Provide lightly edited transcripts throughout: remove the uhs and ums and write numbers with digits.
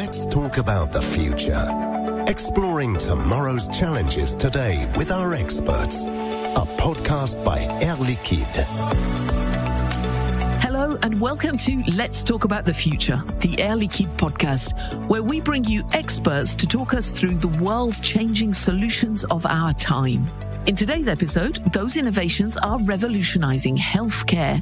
Let's talk about the future. Exploring tomorrow's challenges today with our experts. A podcast by Air Liquide. Hello and welcome to Let's Talk About the Future, the Air Liquide podcast, where we bring you experts to talk us through the world-changing solutions of our time. In today's episode, those innovations are revolutionizing healthcare.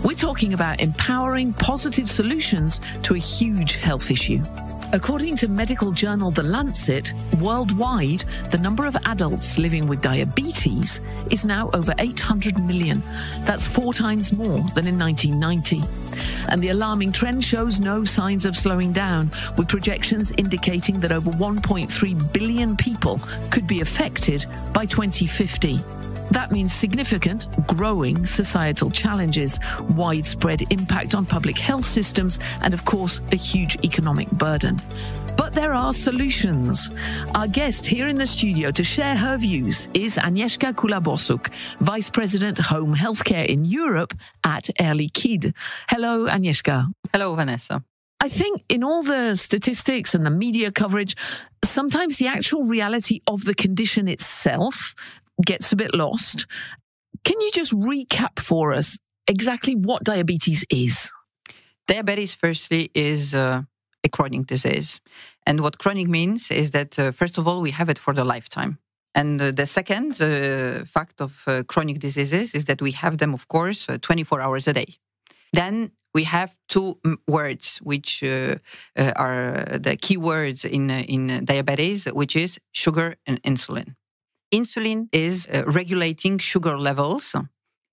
We're talking about empowering positive solutions to a huge health issue. According to medical journal The Lancet, worldwide, the number of adults living with diabetes is now over 800 million. That's 4 times more than in 1990. And the alarming trend shows no signs of slowing down, with projections indicating that over 1.3 billion people could be affected by 2050. That means significant, growing societal challenges, widespread impact on public health systems, and of course, a huge economic burden. But there are solutions. Our guest here in the studio to share her views is Agnieszka Kula-Borsuk, Vice President Home Healthcare in Europe at Air Liquide. Hello, Agnieszka. Hello, Vanessa. I think in all the statistics and the media coverage, sometimes the actual reality of the condition itself gets a bit lost. Can you just recap for us exactly what diabetes is? Diabetes, firstly, is a chronic disease. And what chronic means is that, first of all, we have it for the lifetime. And the second fact of chronic diseases is that we have them, of course, 24 hours a day. Then we have 2 words which are the key words in diabetes, which is sugar and insulin. Insulin is regulating sugar levels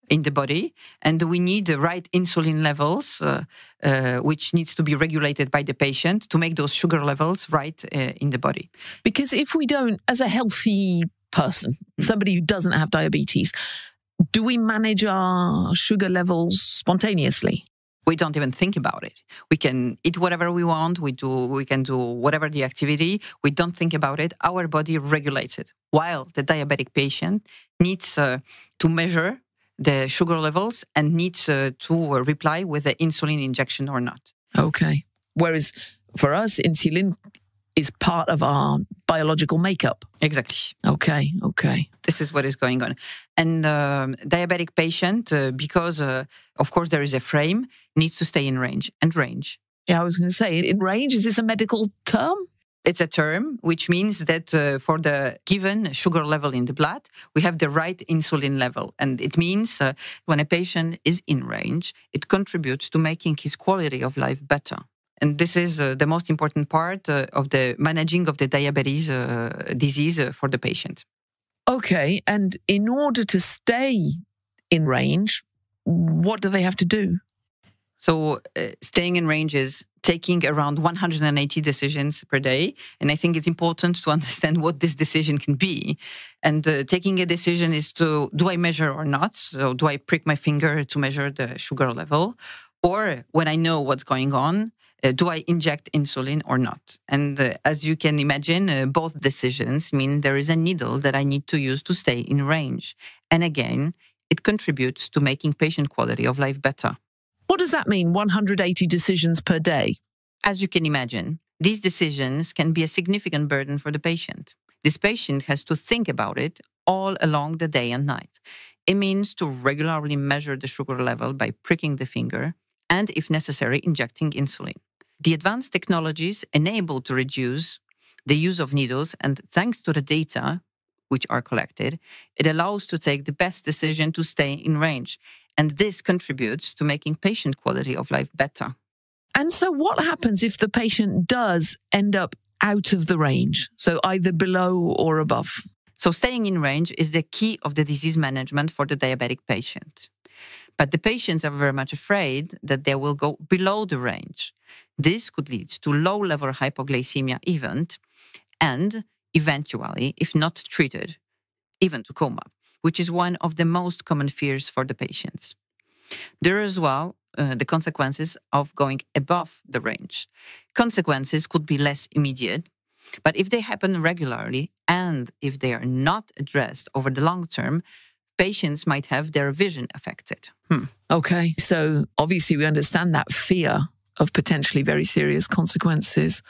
in the body, and we need the right insulin levels, which needs to be regulated by the patient to make those sugar levels right in the body. Because if we don't, as a healthy person, somebody who doesn't have diabetes, do we manage our sugar levels spontaneously? We don't even think about it. We can eat whatever we want. We can do whatever the activity. We don't think about it. Our body regulates it. While the diabetic patient needs to measure the sugar levels and needs to reply with the insulin injection or not. Okay. Whereas for us, insulin is part of our biological makeup. Exactly. Okay. This is what is going on. And diabetic patient, because, of course, there is a frame, needs to stay in range. And range. Yeah, I was going to say, in range, is this a medical term? It's a term, which means that for the given sugar level in the blood, we have the right insulin level. And it means when a patient is in range, it contributes to making his quality of life better. And this is the most important part of the managing of the diabetes disease for the patient. Okay, and in order to stay in range, what do they have to do? So staying in range is taking around 180 decisions per day. And I think it's important to understand what this decision can be. And taking a decision is do I measure or not? So do I prick my finger to measure the sugar level? Or when I know what's going on, do I inject insulin or not? And as you can imagine, both decisions mean there is a needle that I need to use to stay in range. And again, it contributes to making patient quality of life better. What does that mean, 180 decisions per day? As you can imagine, these decisions can be a significant burden for the patient. This patient has to think about it all along the day and night. It means to regularly measure the sugar level by pricking the finger and, if necessary, injecting insulin. The advanced technologies enable to reduce the use of needles, and thanks to the data which are collected, it allows to take the best decision to stay in range. And this contributes to making patient quality of life better. And so what happens if the patient does end up out of the range, so either below or above? So staying in range is the key of the disease management for the diabetic patient. But the patients are very much afraid that they will go below the range. This could lead to low-level hypoglycemia event and eventually, if not treated, even to coma, which is one of the most common fears for the patients. There are as well the consequences of going above the range. Consequences could be less immediate, but if they happen regularly and if they are not addressed over the long term, patients might have their vision affected. Okay, so obviously we understand that fear of potentially very serious consequences.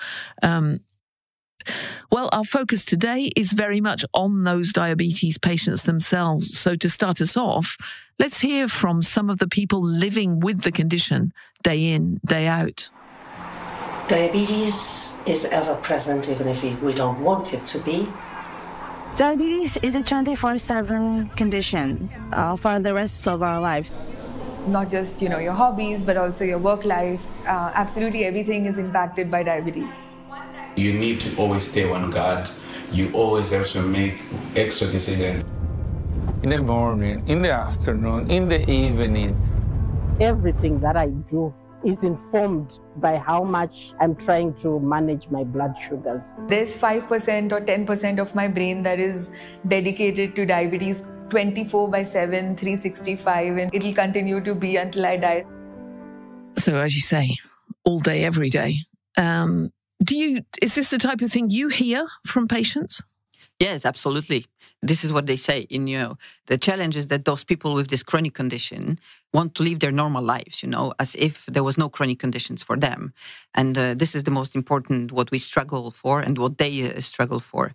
Well, our focus today is very much on those diabetes patients themselves. So to start us off, let's hear from some of the people living with the condition day in, day out. Diabetes is ever present, even if we don't want it to be. Diabetes is a 24/7 condition for the rest of our lives. Not just, your hobbies, but also your work life. Absolutely everything is impacted by diabetes. You need to always stay on guard. You always have to make extra decisions. In the morning, in the afternoon, in the evening. Everything that I do is informed by how much I'm trying to manage my blood sugars. There's 5% or 10% of my brain that is dedicated to diabetes 24/7, 365, and it'll continue to be until I die. So as you say, all day, every day. Is this the type of thing you hear from patients? Yes, absolutely. This is what they say. The challenge is that those people with this chronic condition want to live their normal lives, as if there was no chronic conditions for them. And this is the most important, what we struggle for and what they struggle for.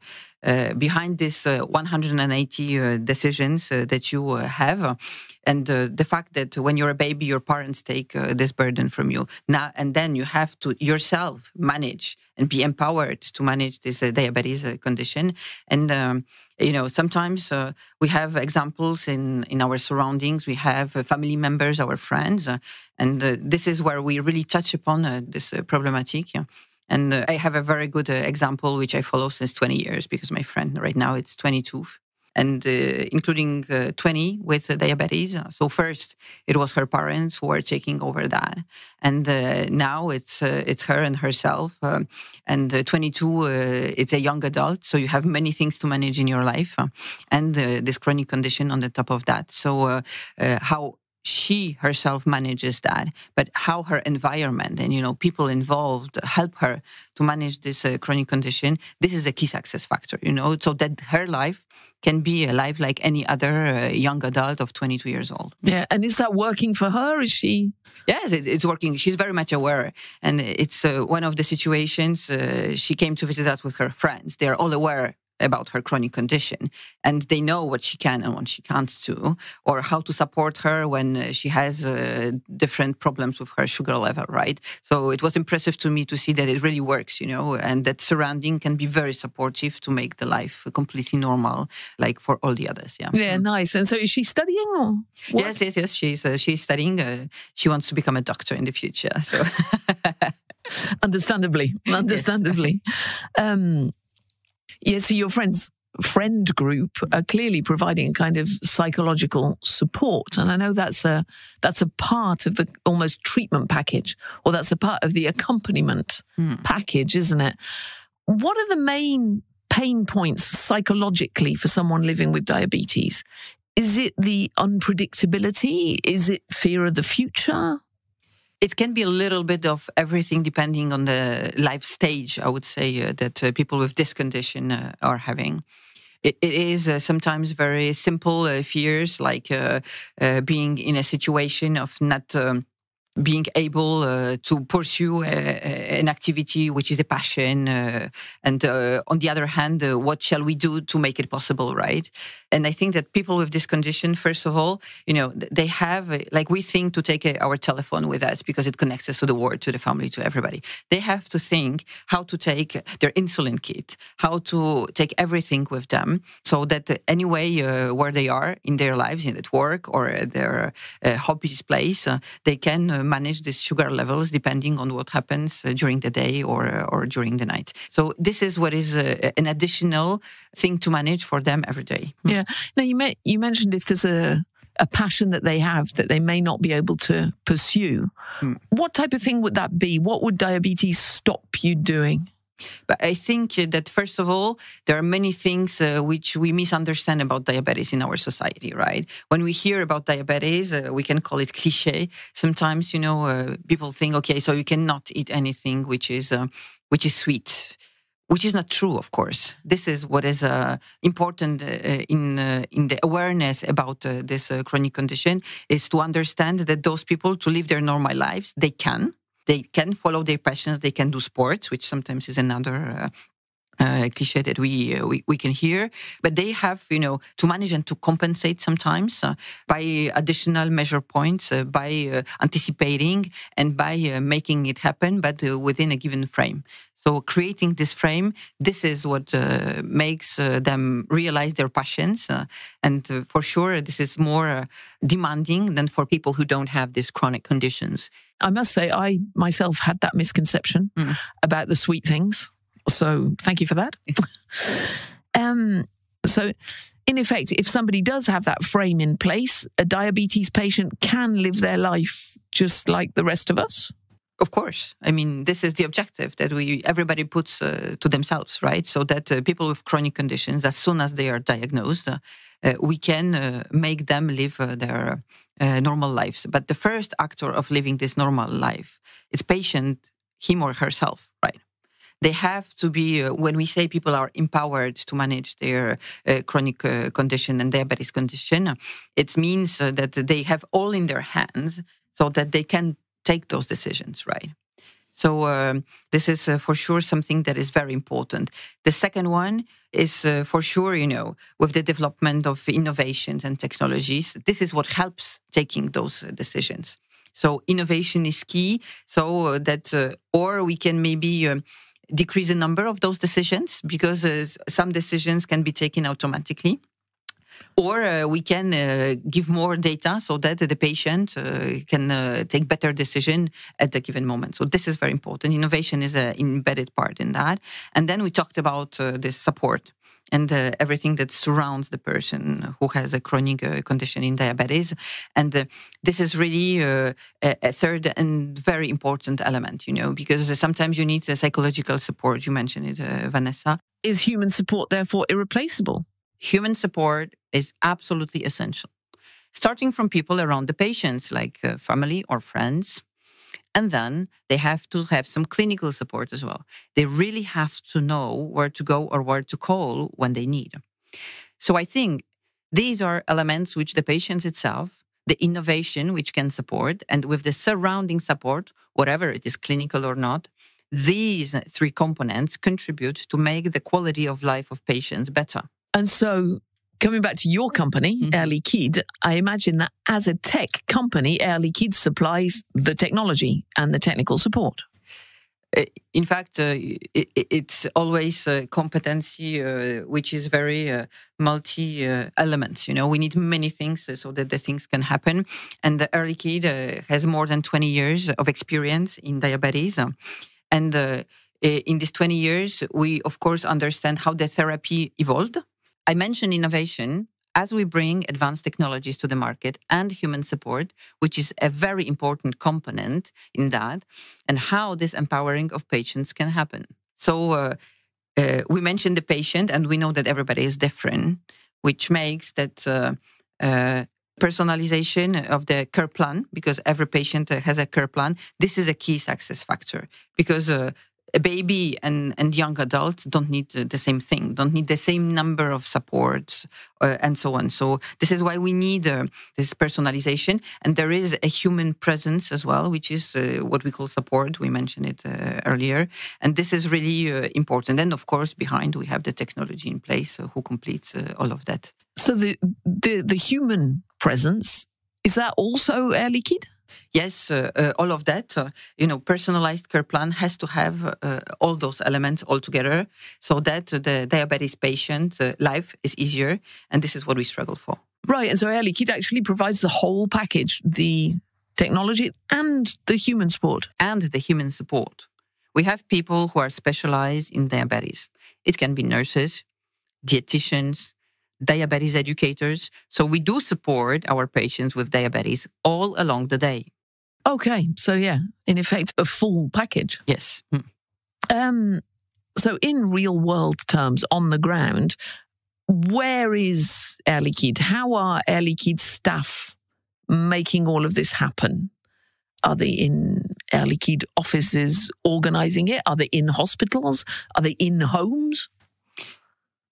Behind this 180 decisions that you have, and the fact that when you're a baby, your parents take this burden from you. Now and then you have to yourself manage and be empowered to manage this diabetes condition. And sometimes we have examples in our surroundings. We have family members, our friends, and this is where we really touch upon this problematic. And I have a very good example, which I follow since 20 years, because my friend right now, it's 22, and including 20 with diabetes. So first, it was her parents who were taking over that. And now it's her and herself. And 22, it's a young adult. So you have many things to manage in your life. And this chronic condition on the top of that. So how she herself manages that, but how her environment and, people involved help her to manage this chronic condition. This is a key success factor, so that her life can be a life like any other young adult of 22 years old. Yeah. And is that working for her? Is she? Yes, it's working. She's very much aware. And it's one of the situations she came to visit us with her friends. They're all aware about her chronic condition, and they know what she can and what she can't do, or how to support her when she has different problems with her sugar level, right? So it was impressive to me to see that it really works, and that surrounding can be very supportive to make the life completely normal, like for all the others. Yeah, nice. And so is she studying or what? Yes. She's studying. She wants to become a doctor in the future. So Understandably. Yes. So your friend group are clearly providing a kind of psychological support, and I know that's a part of the almost treatment package, or that's a part of the accompaniment package, isn't it? What are the main pain points psychologically for someone living with diabetes? Is it the unpredictability? Is it fear of the future? It can be a little bit of everything depending on the life stage, I would say, that people with this condition are having. It is sometimes very simple fears, like being in a situation of not being able to pursue an activity which is a passion. And on the other hand, what shall we do to make it possible, right? And I think that people with this condition, first of all, they have, like we think to take our telephone with us because it connects us to the world, to the family, to everybody. They have to think how to take their insulin kit, how to take everything with them so that anyway, where they are in their lives, at work or at their hobbies place, they can manage these sugar levels depending on what happens during the day or during the night. So this is what is an additional thing to manage for them every day. Yeah. Now, you mentioned if there's a passion that they have that they may not be able to pursue. What type of thing would that be? What would diabetes stop you doing? But I think that, first of all, there are many things which we misunderstand about diabetes in our society, right? When we hear about diabetes, we can call it cliché. Sometimes, people think, okay, so you cannot eat anything which is sweet, which is not true, of course. This is what is important in the awareness about this chronic condition, is to understand that those people, to live their normal lives, they can they can follow their passions, they can do sports, which sometimes is another cliche that we can hear, but they have, to manage and to compensate sometimes by additional measure points, by anticipating and by making it happen, but within a given frame. So creating this frame, this is what makes them realize their passions. And for sure, this is more demanding than for people who don't have these chronic conditions. I must say, I myself had that misconception about the sweet things. So thank you for that. So in effect, if somebody does have that frame in place, a diabetes patient can live their life just like the rest of us? Of course. I mean, this is the objective that everybody puts to themselves, right? So that people with chronic conditions, as soon as they are diagnosed, we can make them live their normal lives. But the first actor of living this normal life is patient, him or herself, right? They have to be, when we say people are empowered to manage their chronic condition and diabetes condition, it means that they have all in their hands so that they can take those decisions, right? So this is for sure something that is very important. The second one is for sure, with the development of innovations and technologies, this is what helps taking those decisions. So innovation is key, so that, or we can maybe decrease the number of those decisions, because some decisions can be taken automatically. Or we can give more data so that the patient can take better decision at a given moment. So this is very important. Innovation is an embedded part in that. And then we talked about this support and everything that surrounds the person who has a chronic condition in diabetes. And this is really a third and very important element, because sometimes you need psychological support. You mentioned it, Vanessa. Is human support therefore irreplaceable? Human support is absolutely essential, starting from people around the patients, like family or friends. And then they have to have some clinical support as well. They really have to know where to go or where to call when they need. So I think these are elements which the patient itself, the innovation which can support, and with the surrounding support, whatever it is clinical or not, these three components contribute to make the quality of life of patients better. And so, coming back to your company, Air Liquide, I imagine that as a tech company, Air Liquide supplies the technology and the technical support. In fact, it's always a competency which is very multi-elements. We need many things so that the things can happen. And the Air Liquide has more than 20 years of experience in diabetes. And in these 20 years, we, of course, understand how the therapy evolved. I mentioned innovation as we bring advanced technologies to the market and human support, which is a very important component in that, and how this empowering of patients can happen. So we mentioned the patient, and we know that everybody is different, which makes that personalization of the care plan, because every patient has a care plan. This is a key success factor, because a baby and young adults don't need the same thing, don't need the same number of supports and so on. So this is why we need this personalization. And there is a human presence as well, which is what we call support. We mentioned it earlier. And this is really important. And of course, behind we have the technology in place who completes all of that. So the human presence, is that also Air Liquide? Yes, all of that, personalized care plan has to have all those elements all together so that the diabetes patient life is easier. And this is what we struggle for. Right. And so Air Liquide actually provides the whole package, the technology and the human support. And the human support. We have people who are specialized in diabetes. It can be nurses, dietitians, diabetes educators. So we do support our patients with diabetes all along the day. Okay. So yeah, in effect, a full package. Yes. So in real world terms, on the ground, where is Air Liquide? How are Air Liquide staff making all of this happen? Are they in Air Liquide offices organizing it? Are they in hospitals? Are they in homes?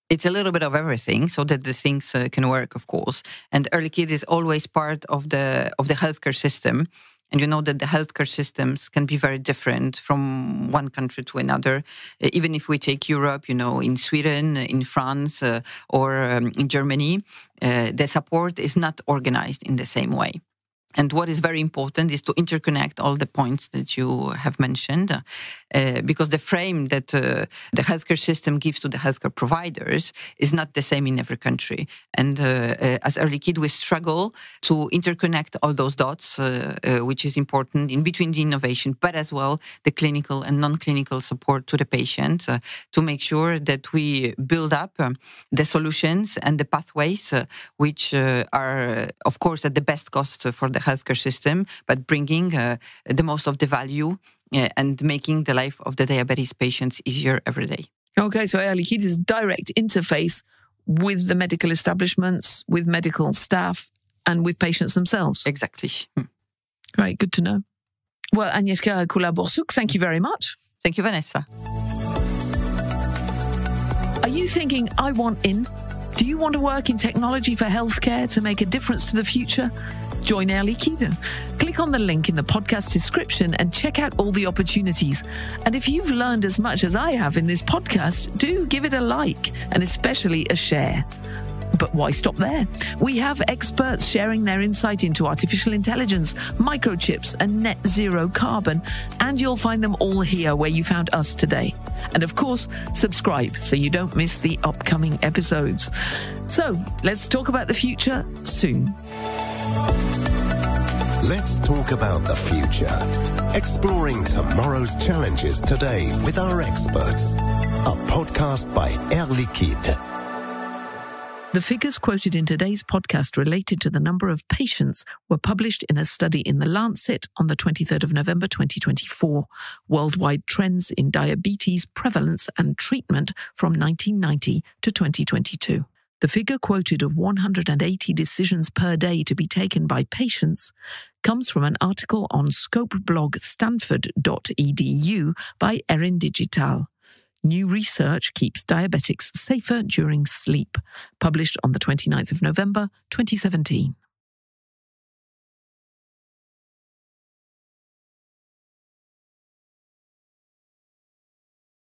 It's a little bit of everything so that the things can work, of course. And Air Liquide is always part of the healthcare system. And you know that the healthcare systems can be very different from one country to another. Even if we take Europe, in Sweden, in France, or in Germany, the support is not organized in the same way. And what is very important is to interconnect all the points that you have mentioned, because the frame that the healthcare system gives to the healthcare providers is not the same in every country. And as Air Liquide, we struggle to interconnect all those dots, which is important in between the innovation, but as well the clinical and non-clinical support to the patient, to make sure that we build up the solutions and the pathways which are, of course, at the best cost for the healthcare system, but bringing the most of the value and making the life of the diabetes patients easier every day. Okay, so Air Liquide is direct interface with the medical establishments, with medical staff, and with patients themselves. Exactly. Great, good to know. Well, Agnieszka Kula-Borsuk, thank you very much. Thank you, Vanessa. Are you thinking, I want in? Do you want to work in technology for healthcare to make a difference to the future? Join Air Liquide. Click on the link in the podcast description and check out all the opportunities. And if you've learned as much as I have in this podcast, do give it a like and especially a share. But why stop there? We have experts sharing their insight into artificial intelligence, microchips, and net zero carbon. And you'll find them all here where you found us today. And of course, subscribe so you don't miss the upcoming episodes. So let's talk about the future soon. Let's talk about the future. Exploring tomorrow's challenges today with our experts. A podcast by Air Liquide. The figures quoted in today's podcast related to the number of patients were published in a study in The Lancet on the 23rd of November 2024, Worldwide Trends in Diabetes Prevalence and Treatment from 1990 to 2022. The figure quoted of 180 decisions per day to be taken by patients comes from an article on Scope blog stanford.edu by Erin Digital. New research keeps diabetics safer during sleep, published on the 29th of November 2017.